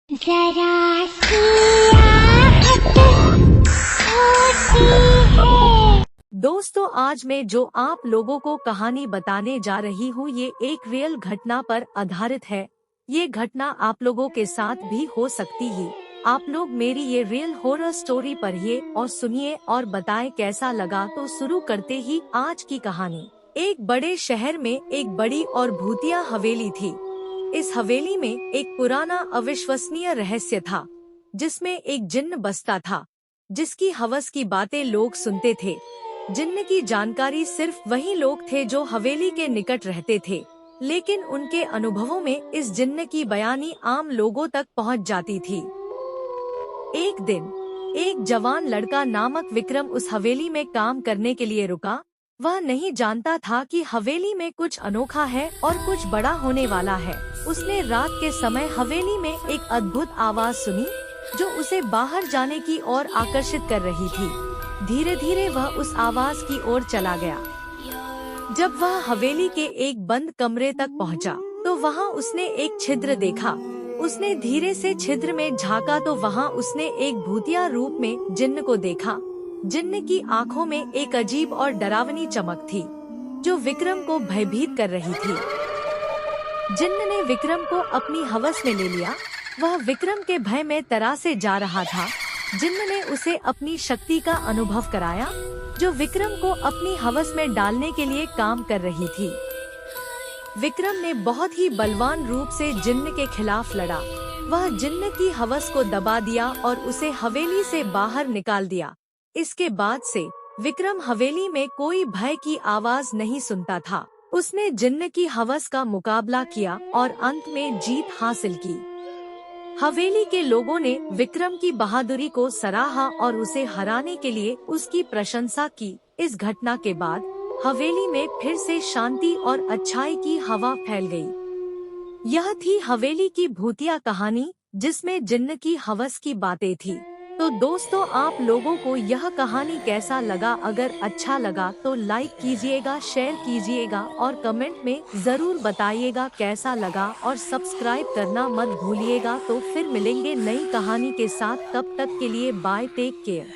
जरा सी आहट होती है। दोस्तों, आज मैं जो आप लोगों को कहानी बताने जा रही हूँ ये एक रियल घटना पर आधारित है। ये घटना आप लोगों के साथ भी हो सकती है। आप लोग मेरी ये रियल हॉरर स्टोरी पढ़िए और सुनिए और बताएं कैसा लगा। तो शुरू करते ही आज की कहानी। एक बड़े शहर में एक बड़ी और भूतिया हवेली थी। इस हवेली में एक पुराना अविश्वसनीय रहस्य था, जिसमें एक जिन्न बसता था, जिसकी हवस की बातें लोग सुनते थे। जिन्न की जानकारी सिर्फ वही लोग थे जो हवेली के निकट रहते थे, लेकिन उनके अनुभवों में इस जिन्न की बयानी आम लोगों तक पहुंच जाती थी। एक दिन एक जवान लड़का नामक विक्रम उस हवेली में काम करने के लिए रुका। वह नहीं जानता था कि हवेली में कुछ अनोखा है और कुछ बड़ा होने वाला है। उसने रात के समय हवेली में एक अद्भुत आवाज सुनी, जो उसे बाहर जाने की ओर आकर्षित कर रही थी। धीरे धीरे वह उस आवाज की ओर चला गया। जब वह हवेली के एक बंद कमरे तक पहुंचा, तो वहां उसने एक छिद्र देखा। उसने धीरे से छिद्र में झांका तो वहां उसने एक भूतिया रूप में जिन्न को देखा। जिन्न की आंखों में एक अजीब और डरावनी चमक थी, जो विक्रम को भयभीत कर रही थी। जिन्न ने विक्रम को अपनी हवस में ले लिया। वह विक्रम के भय में तरासे जा रहा था। जिन्न ने उसे अपनी शक्ति का अनुभव कराया, जो विक्रम को अपनी हवस में डालने के लिए काम कर रही थी। विक्रम ने बहुत ही बलवान रूप से जिन्न के खिलाफ लड़ा। वह जिन्न की हवस को दबा दिया और उसे हवेली से बाहर निकाल दिया। इसके बाद से विक्रम हवेली में कोई भय की आवाज नहीं सुनता था। उसने जिन्न की हवस का मुकाबला किया और अंत में जीत हासिल की। हवेली के लोगों ने विक्रम की बहादुरी को सराहा और उसे हराने के लिए उसकी प्रशंसा की। इस घटना के बाद हवेली में फिर से शांति और अच्छाई की हवा फैल गई। यह थी हवेली की भूतिया कहानी, जिसमें जिन्न की हवस की बातें थी। तो दोस्तों, आप लोगों को यह कहानी कैसा लगा? अगर अच्छा लगा तो लाइक कीजिएगा, शेयर कीजिएगा और कमेंट में जरूर बताइएगा कैसा लगा, और सब्सक्राइब करना मत भूलिएगा। तो फिर मिलेंगे नई कहानी के साथ, तब तक के लिए बाय, टेक केयर।